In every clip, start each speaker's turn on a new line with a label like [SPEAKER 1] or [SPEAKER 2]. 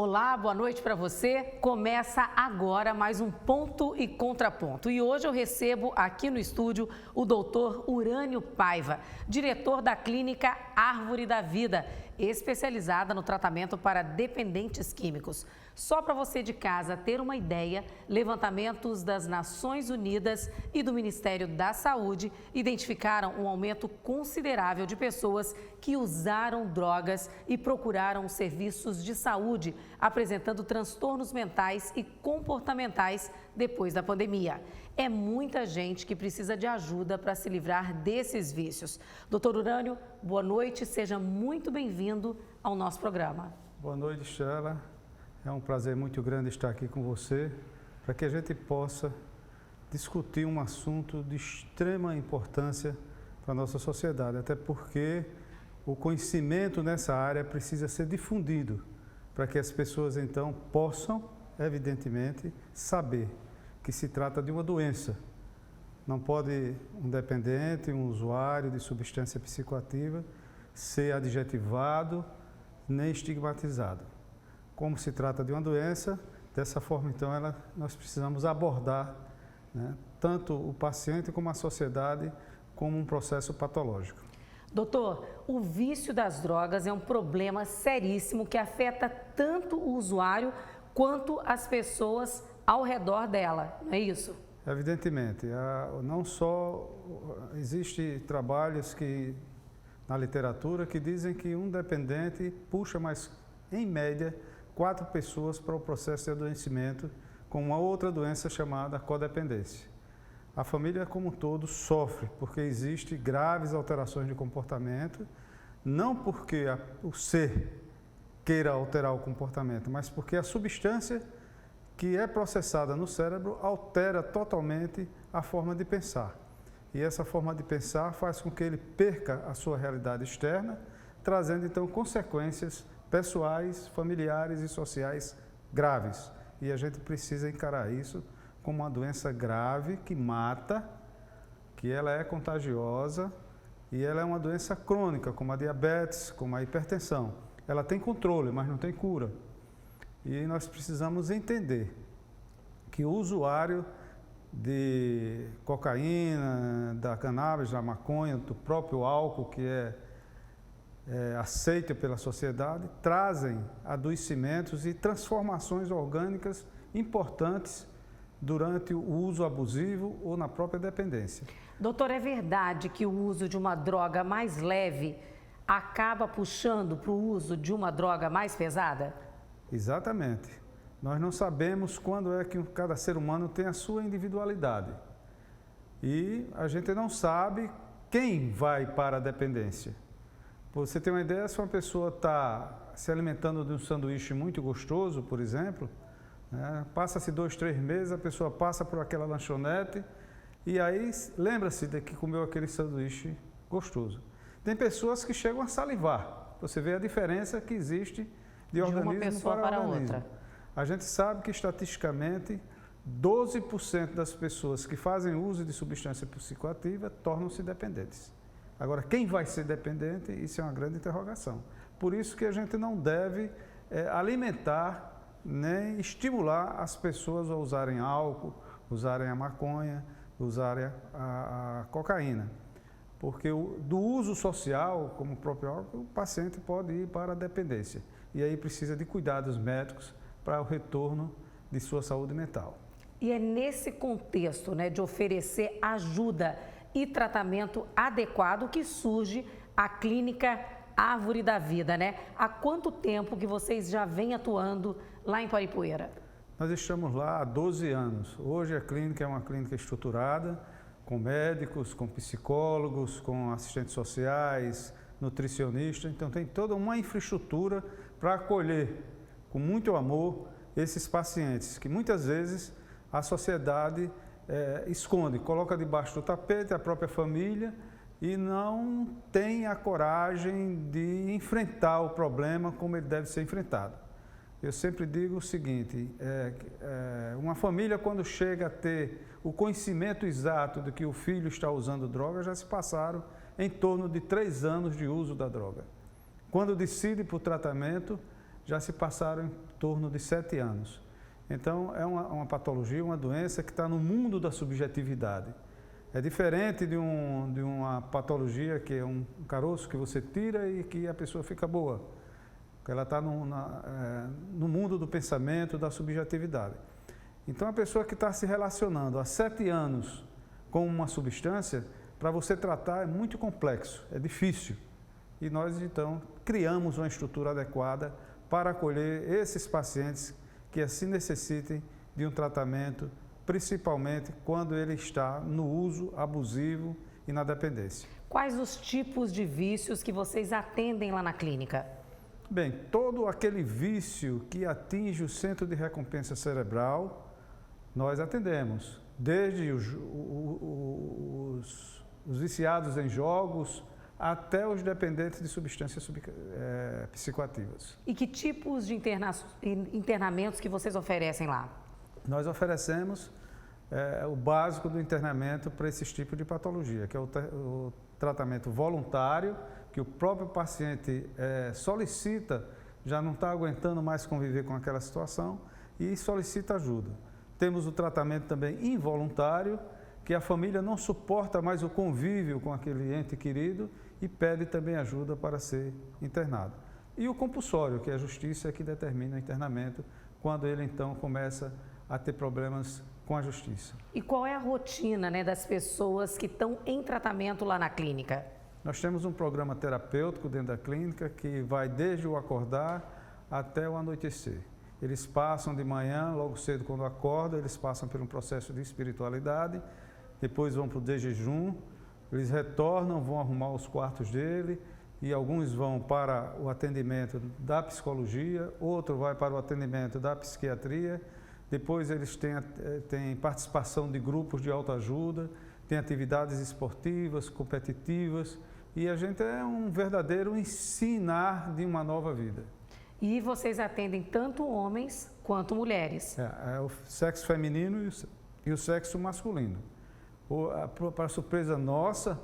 [SPEAKER 1] Olá, boa noite para você. Começa agora mais um Ponto e Contraponto. E hoje eu recebo aqui no estúdio o doutor Urânio Paiva, diretor da clínica Árvore da Vida, especializada no tratamento para dependentes químicos. Só para você de casa ter uma ideia, levantamentos das Nações Unidas e do Ministério da Saúde identificaram um aumento considerável de pessoas que usaram drogas e procuraram serviços de saúde, apresentando transtornos mentais e comportamentais depois da pandemia. É muita gente que precisa de ajuda para se livrar desses vícios. Doutor Urânio, boa noite, seja muito bem-vindo ao nosso programa.
[SPEAKER 2] Boa noite, Sheila. É um prazer muito grande estar aqui com você, para que a gente possa discutir um assunto de extrema importância para a nossa sociedade, até porque o conhecimento nessa área precisa ser difundido, para que as pessoas então possam, evidentemente, saber que se trata de uma doença. Não pode um dependente, um usuário de substância psicoativa ser adjetivado nem estigmatizado. Como se trata de uma doença, dessa forma então nós precisamos abordar, né, tanto o paciente como a sociedade como um processo patológico.
[SPEAKER 1] Doutor, o vício das drogas é um problema seríssimo que afeta tanto o usuário quanto as pessoas ao redor dela, não é isso?
[SPEAKER 2] Evidentemente, não só existem trabalhos na literatura que dizem que um dependente puxa mais, em média, 4 pessoas para o processo de adoecimento com uma outra doença chamada codependência. A família como um todo sofre porque existem graves alterações de comportamento, não porque o ser queira alterar o comportamento, mas porque a substância que é processada no cérebro altera totalmente a forma de pensar. E essa forma de pensar faz com que ele perca a sua realidade externa, trazendo então consequências pessoais, familiares e sociais graves. E a gente precisa encarar isso como uma doença grave que mata, que ela é contagiosa e ela é uma doença crônica, como a diabetes, como a hipertensão. Ela tem controle, mas não tem cura. E nós precisamos entender que o usuário de cocaína, da cannabis, da maconha, do próprio álcool, que é aceita pela sociedade, trazem adoecimentos e transformações orgânicas importantes durante o uso abusivo ou na própria dependência.
[SPEAKER 1] Doutor, é verdade que o uso de uma droga mais leve acaba puxando para o uso de uma droga mais pesada?
[SPEAKER 2] Exatamente. Nós não sabemos quando é que cada ser humano tem a sua individualidade. E a gente não sabe quem vai para a dependência. Para você ter uma ideia, se uma pessoa está se alimentando de um sanduíche muito gostoso, por exemplo, né, passa-se 2, 3 meses, a pessoa passa por aquela lanchonete e aí lembra-se de que comeu aquele sanduíche gostoso. Tem pessoas que chegam a salivar. Você vê a diferença que existe de organismo
[SPEAKER 1] uma pessoa para outra.
[SPEAKER 2] A gente sabe que estatisticamente 12% das pessoas que fazem uso de substância psicoativa tornam-se dependentes. Agora, quem vai ser dependente, isso é uma grande interrogação. Por isso que a gente não deve alimentar nem estimular as pessoas a usarem álcool, usarem a maconha, usarem a cocaína. Porque do uso social, como o próprio álcool, o paciente pode ir para a dependência. E aí precisa de cuidados médicos para o retorno de sua saúde mental.
[SPEAKER 1] E é nesse contexto, né, de oferecer ajuda e tratamento adequado que surge a clínica Árvore da Vida, né? Há quanto tempo que vocês já vêm atuando lá em Paripueira?
[SPEAKER 2] Nós estamos lá há 12 anos. Hoje a clínica é uma clínica estruturada, com médicos, com psicólogos, com assistentes sociais, nutricionistas. Então tem toda uma infraestrutura para acolher com muito amor esses pacientes, que muitas vezes a sociedade esconde, coloca debaixo do tapete a própria família e não tem a coragem de enfrentar o problema como ele deve ser enfrentado. Eu sempre digo o seguinte, uma família quando chega a ter o conhecimento exato de que o filho está usando droga, já se passaram em torno de 3 anos de uso da droga. Quando decide por tratamento, já se passaram em torno de 7 anos. Então, é uma patologia, uma doença que está no mundo da subjetividade. É diferente de uma patologia que é um caroço que você tira e que a pessoa fica boa. Ela está no mundo do pensamento, da subjetividade. Então, a pessoa que está se relacionando há 7 anos com uma substância, para você tratar é muito complexo, é difícil. E nós, então, criamos uma estrutura adequada para acolher esses pacientes que assim necessitem de um tratamento, principalmente quando ele está no uso abusivo e na dependência.
[SPEAKER 1] Quais os tipos de vícios que vocês atendem lá na clínica?
[SPEAKER 2] Bem, todo aquele vício que atinge o centro de recompensa cerebral, nós atendemos. Desde os viciados em jogos até os dependentes de substâncias psicoativas.
[SPEAKER 1] E que tipos de internamentos que vocês oferecem lá?
[SPEAKER 2] Nós oferecemos o básico do internamento para esses tipos de patologia, que é o tratamento voluntário, que o próprio paciente solicita, já não está aguentando mais conviver com aquela situação e solicita ajuda. Temos o tratamento também involuntário, que a família não suporta mais o convívio com aquele ente querido e pede também ajuda para ser internado. E o compulsório, que é a justiça que determina o internamento, quando ele então começa a ter problemas com a justiça.
[SPEAKER 1] E qual é a rotina, né, das pessoas que estão em tratamento lá na clínica?
[SPEAKER 2] Nós temos um programa terapêutico dentro da clínica que vai desde o acordar até o anoitecer. Eles passam de manhã, logo cedo quando acordam, eles passam por um processo de espiritualidade, depois vão para o de jejum, eles retornam, vão arrumar os quartos dele e alguns vão para o atendimento da psicologia, outro vai para o atendimento da psiquiatria, depois eles têm participação de grupos de autoajuda, tem atividades esportivas, competitivas e a gente é um verdadeiro ensinar de uma nova vida.
[SPEAKER 1] E vocês atendem tanto homens quanto mulheres?
[SPEAKER 2] É o sexo feminino e o sexo masculino. Para surpresa nossa,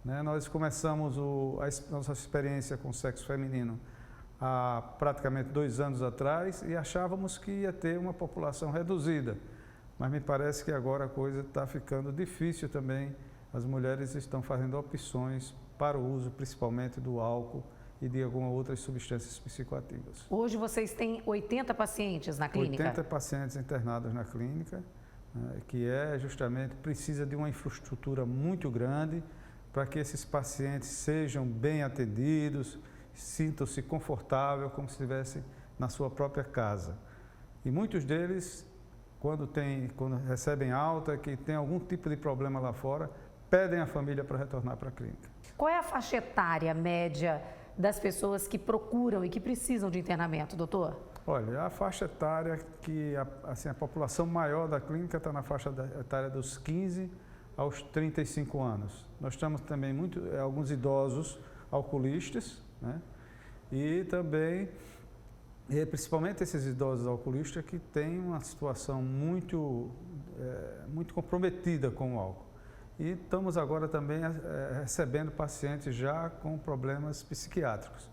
[SPEAKER 2] né, nós começamos a nossa experiência com o sexo feminino há praticamente 2 anos atrás e achávamos que ia ter uma população reduzida. Mas me parece que agora a coisa está ficando difícil também. As mulheres estão fazendo opções para o uso principalmente do álcool e de algumas outras substâncias psicoativas.
[SPEAKER 1] Hoje vocês têm 80 pacientes na clínica?
[SPEAKER 2] 80 pacientes internados na clínica, que justamente precisa de uma infraestrutura muito grande para que esses pacientes sejam bem atendidos, sintam-se confortável como se estivessem na sua própria casa. E muitos deles, quando recebem alta, que tem algum tipo de problema lá fora, pedem à família para retornar para a clínica.
[SPEAKER 1] Qual é a faixa etária média das pessoas que procuram e que precisam de internamento, doutor?
[SPEAKER 2] Olha, a faixa etária que a população maior da clínica está na faixa etária dos 15 aos 35 anos. Nós temos também alguns idosos alcoolistas, né? E também, principalmente esses idosos alcoolistas que têm uma situação muito comprometida com o álcool. E estamos agora também recebendo pacientes já com problemas psiquiátricos.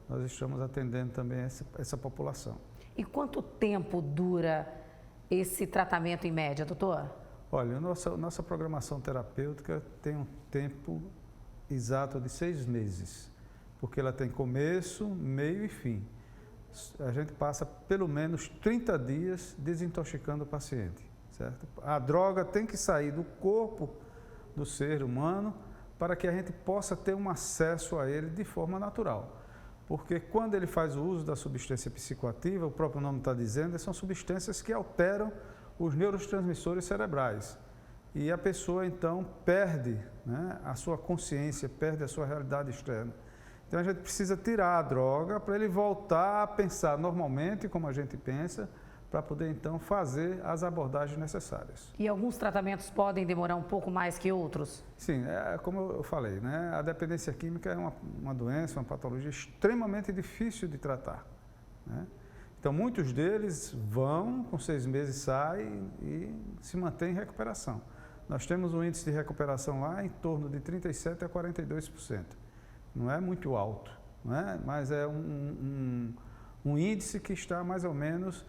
[SPEAKER 2] Nós estamos atendendo também essa população.
[SPEAKER 1] E quanto tempo dura esse tratamento em média, doutor?
[SPEAKER 2] Olha, nossa programação terapêutica tem um tempo exato de 6 meses, porque ela tem começo, meio e fim. A gente passa pelo menos 30 dias desintoxicando o paciente, certo? A droga tem que sair do corpo do ser humano para que a gente possa ter um acesso a ele de forma natural. Porque quando ele faz o uso da substância psicoativa, o próprio nome está dizendo, são substâncias que alteram os neurotransmissores cerebrais. E a pessoa, então, perde, né, a sua consciência, perde a sua realidade externa. Então, a gente precisa tirar a droga para ele voltar a pensar normalmente, como a gente pensa, para poder, então, fazer as abordagens necessárias.
[SPEAKER 1] E alguns tratamentos podem demorar um pouco mais que outros?
[SPEAKER 2] Sim, como eu falei, né, a dependência química é uma doença, uma patologia extremamente difícil de tratar, né? Então, muitos deles vão, com 6 meses saem e se mantêm em recuperação. Nós temos um índice de recuperação lá em torno de 37% a 42%. Não é muito alto, não é? Mas é um índice que está mais ou menos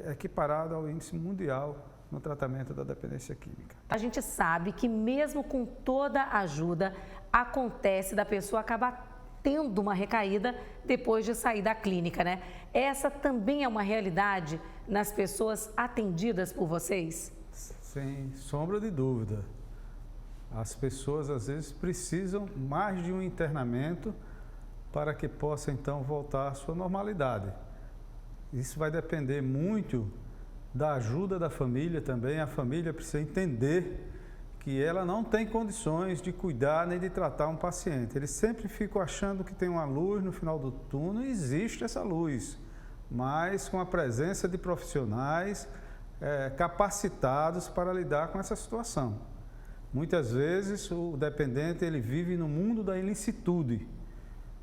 [SPEAKER 2] equiparado ao índice mundial no tratamento da dependência química.
[SPEAKER 1] A gente sabe que mesmo com toda a ajuda, acontece da pessoa acabar tendo uma recaída depois de sair da clínica, né? Essa também é uma realidade nas pessoas atendidas por vocês?
[SPEAKER 2] Sem sombra de dúvida. As pessoas às vezes precisam mais de um internamento para que possa então voltar à sua normalidade. Isso vai depender muito da ajuda da família também. A família precisa entender que ela não tem condições de cuidar nem de tratar um paciente. Eles sempre ficam achando que tem uma luz no final do túnel, e existe essa luz, mas com a presença de profissionais capacitados para lidar com essa situação. Muitas vezes o dependente ele vive no mundo da ilicitude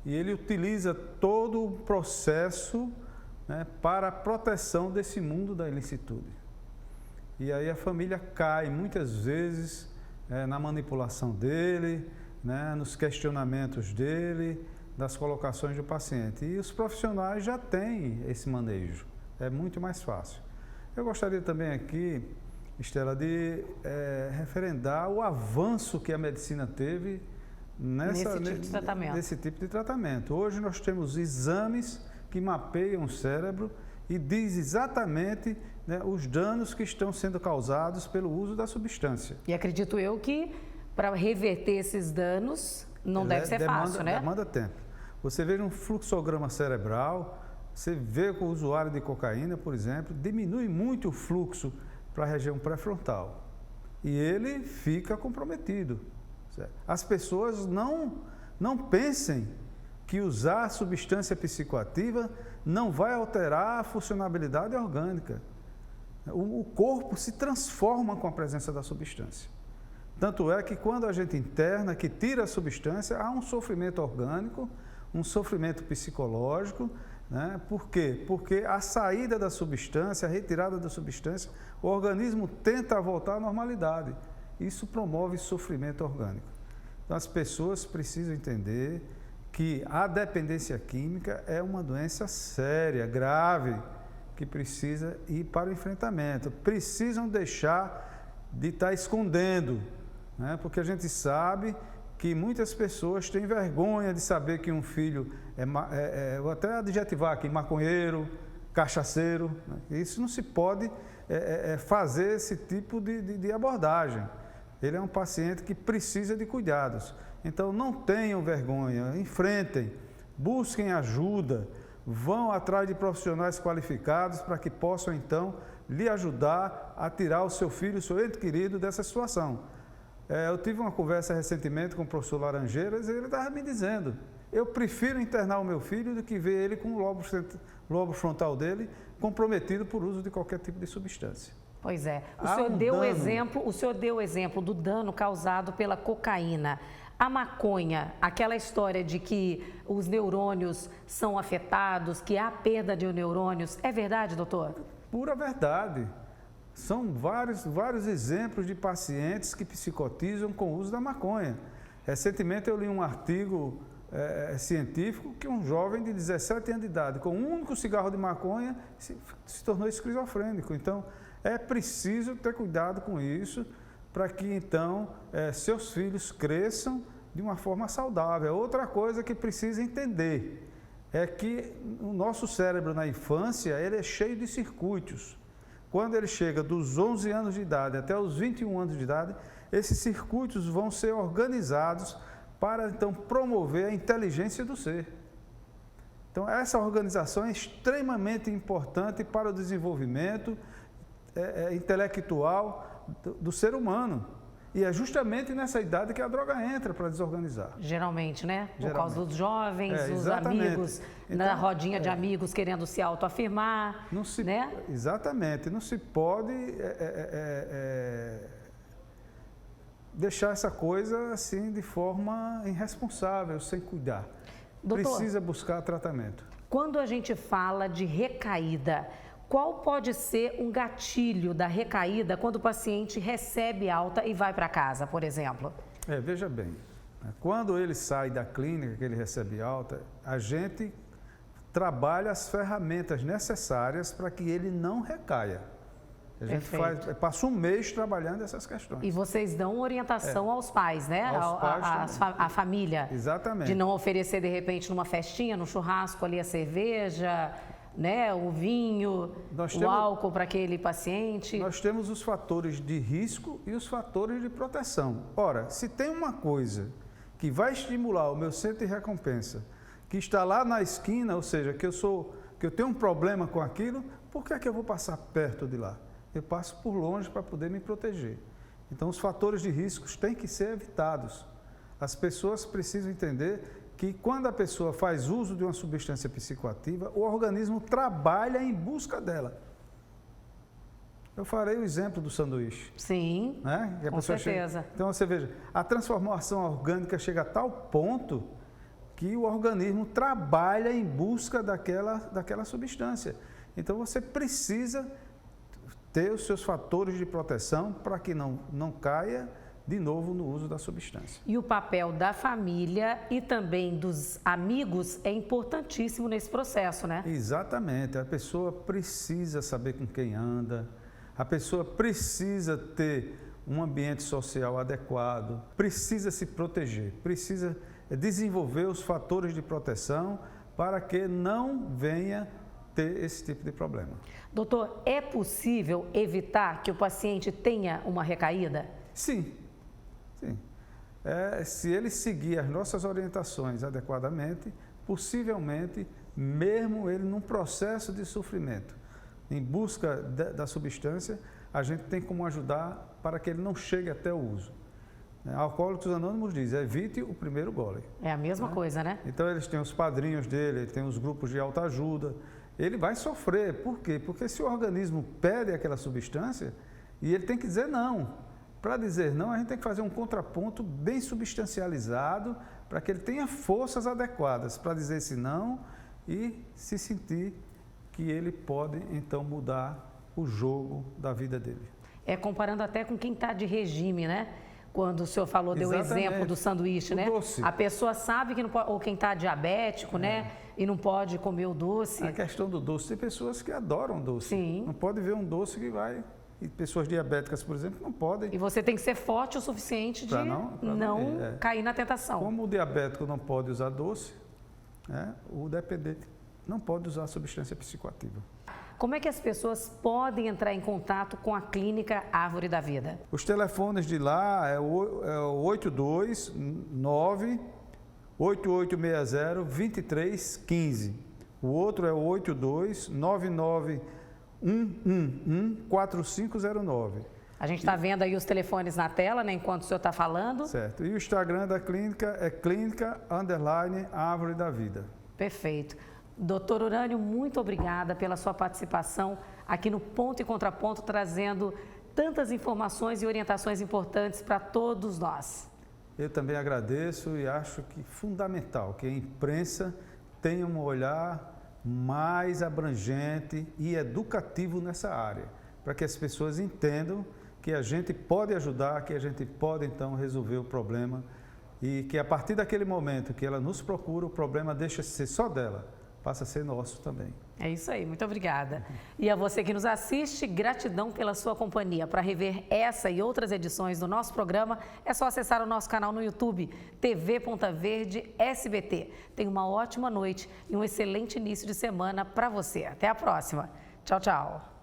[SPEAKER 2] e ele utiliza todo o processo, né, para a proteção desse mundo da ilicitude. E aí a família cai muitas vezes na manipulação dele, né, nos questionamentos dele, das colocações do paciente. E os profissionais já têm esse manejo, é muito mais fácil. Eu gostaria também aqui, Estela, de referendar o avanço que a medicina teve nesse tipo de tratamento. Hoje nós temos exames que mapeiam o cérebro e diz exatamente, né, os danos que estão sendo causados pelo uso da substância.
[SPEAKER 1] E acredito eu que para reverter esses danos não deve ser fácil, né?
[SPEAKER 2] Demanda tempo. Você vê um fluxograma cerebral, você vê com o usuário de cocaína, por exemplo, diminui muito o fluxo para a região pré-frontal e ele fica comprometido. Certo? As pessoas não pensem que usar substância psicoativa não vai alterar a funcionalidade orgânica. O corpo se transforma com a presença da substância. Tanto é que quando a gente interna, que tira a substância, há um sofrimento orgânico, um sofrimento psicológico, né? Por quê? Porque a saída da substância, a retirada da substância, o organismo tenta voltar à normalidade. Isso promove sofrimento orgânico. Então as pessoas precisam entender que a dependência química é uma doença séria, grave, que precisa ir para o enfrentamento. Precisam deixar de estar escondendo, né? Porque a gente sabe que muitas pessoas têm vergonha de saber que um filho vou até adjetivar aqui, maconheiro, cachaceiro, né? Isso não se pode fazer esse tipo de abordagem. Ele é um paciente que precisa de cuidados. Então, não tenham vergonha, enfrentem, busquem ajuda, vão atrás de profissionais qualificados para que possam, então, lhe ajudar a tirar o seu filho, o seu ente querido dessa situação. Eu tive uma conversa recentemente com o professor Laranjeiras e ele estava me dizendo, eu prefiro internar o meu filho do que ver ele com o lobo frontal dele comprometido por uso de qualquer tipo de substância.
[SPEAKER 1] Pois é. O senhor deu o exemplo do dano causado pela cocaína. A maconha, aquela história de que os neurônios são afetados, que há perda de neurônios, é verdade, doutor?
[SPEAKER 2] Pura verdade. São vários exemplos de pacientes que psicotizam com o uso da maconha. Recentemente eu li um artigo científico que um jovem de 17 anos de idade, com um único cigarro de maconha, se tornou esquizofrênico. Então, é preciso ter cuidado com isso para que, então, seus filhos cresçam de uma forma saudável. Outra coisa que precisa entender é que o nosso cérebro na infância, ele é cheio de circuitos. Quando ele chega dos 11 anos de idade até os 21 anos de idade, esses circuitos vão ser organizados para, então, promover a inteligência do ser. Então, essa organização é extremamente importante para o desenvolvimento intelectual do ser humano. E é justamente nessa idade que a droga entra para desorganizar.
[SPEAKER 1] Geralmente, né? Por causa dos jovens, os
[SPEAKER 2] exatamente.
[SPEAKER 1] Amigos, então, na rodinha de amigos querendo se autoafirmar, né?
[SPEAKER 2] Exatamente. Não se pode deixar essa coisa assim de forma irresponsável, sem cuidar.
[SPEAKER 1] Doutor,
[SPEAKER 2] precisa buscar tratamento.
[SPEAKER 1] Quando a gente fala de recaída, qual pode ser um gatilho da recaída quando o paciente recebe alta e vai para casa, por exemplo?
[SPEAKER 2] Veja bem, quando ele sai da clínica, que ele recebe alta, a gente trabalha as ferramentas necessárias para que ele não recaia. A gente passa um mês trabalhando essas questões.
[SPEAKER 1] E vocês dão orientação aos pais, né? A família.
[SPEAKER 2] Exatamente.
[SPEAKER 1] De não oferecer, de repente, numa festinha, no churrasco ali a cerveja, né? O vinho, o álcool para aquele paciente.
[SPEAKER 2] Nós temos os fatores de risco e os fatores de proteção. Ora, se tem uma coisa que vai estimular o meu centro de recompensa, que está lá na esquina, ou seja, que eu tenho um problema com aquilo, por que é que eu vou passar perto de lá? Eu passo por longe para poder me proteger. Então, os fatores de riscos têm que ser evitados. As pessoas precisam entender que quando a pessoa faz uso de uma substância psicoativa, o organismo trabalha em busca dela. Eu farei o exemplo do sanduíche.
[SPEAKER 1] Sim,
[SPEAKER 2] né?
[SPEAKER 1] Com certeza.
[SPEAKER 2] Então, você veja, a transformação orgânica chega a tal ponto que o organismo trabalha em busca daquela substância. Então, você precisa ter os seus fatores de proteção para que não caia de novo no uso da substância.
[SPEAKER 1] E o papel da família e também dos amigos é importantíssimo nesse processo, né?
[SPEAKER 2] Exatamente. A pessoa precisa saber com quem anda, a pessoa precisa ter um ambiente social adequado, precisa se proteger, precisa desenvolver os fatores de proteção para que não venha ter esse tipo de problema.
[SPEAKER 1] Doutor, é possível evitar que o paciente tenha uma recaída?
[SPEAKER 2] Sim, sim. Se ele seguir as nossas orientações adequadamente, possivelmente, mesmo ele num processo de sofrimento, em busca da substância, a gente tem como ajudar para que ele não chegue até o uso. Alcoólicos Anônimos diz, evite o primeiro gole.
[SPEAKER 1] É a mesma coisa, né?
[SPEAKER 2] Então, eles têm os padrinhos dele, ele tem os grupos de autoajuda. Ele vai sofrer. Por quê? Porque se o organismo pede aquela substância, e ele tem que dizer não. Para dizer não, a gente tem que fazer um contraponto bem substancializado para que ele tenha forças adequadas para dizer esse não e se sentir que ele pode, então, mudar o jogo da vida dele.
[SPEAKER 1] Comparando até com quem está de regime, né? Quando o senhor falou, deu o exemplo do sanduíche, né?
[SPEAKER 2] Doce.
[SPEAKER 1] A pessoa sabe que não pode, ou quem está diabético, né? E não pode comer o doce.
[SPEAKER 2] A questão do doce, tem pessoas que adoram doce.
[SPEAKER 1] Sim.
[SPEAKER 2] Não pode ver um doce que vai... E pessoas diabéticas, por exemplo, não podem.
[SPEAKER 1] E você tem que ser forte o suficiente de não cair na tentação.
[SPEAKER 2] Como o diabético não pode usar doce, o dependente não pode usar substância psicoativa.
[SPEAKER 1] Como é que as pessoas podem entrar em contato com a Clínica Árvore da Vida?
[SPEAKER 2] Os telefones de lá é o 829-8860-2315. O outro é o 82-99-111-4509.
[SPEAKER 1] A gente está vendo aí os telefones na tela, né, enquanto o senhor está falando.
[SPEAKER 2] Certo. E o Instagram da clínica é clínica_Árvore da Vida.
[SPEAKER 1] Perfeito. Doutor Urânio, muito obrigada pela sua participação aqui no Ponto e Contraponto, trazendo tantas informações e orientações importantes para todos nós.
[SPEAKER 2] Eu também agradeço e acho que fundamental que a imprensa tenha um olhar mais abrangente e educativo nessa área, para que as pessoas entendam que a gente pode ajudar, que a gente pode então resolver o problema e que a partir daquele momento que ela nos procura, o problema deixa de ser só dela, passa a ser nosso também.
[SPEAKER 1] É isso aí, muito obrigada. E a você que nos assiste, gratidão pela sua companhia. Para rever essa e outras edições do nosso programa, é só acessar o nosso canal no YouTube, TV Ponta Verde SBT. Tenha uma ótima noite e um excelente início de semana para você. Até a próxima. Tchau, tchau.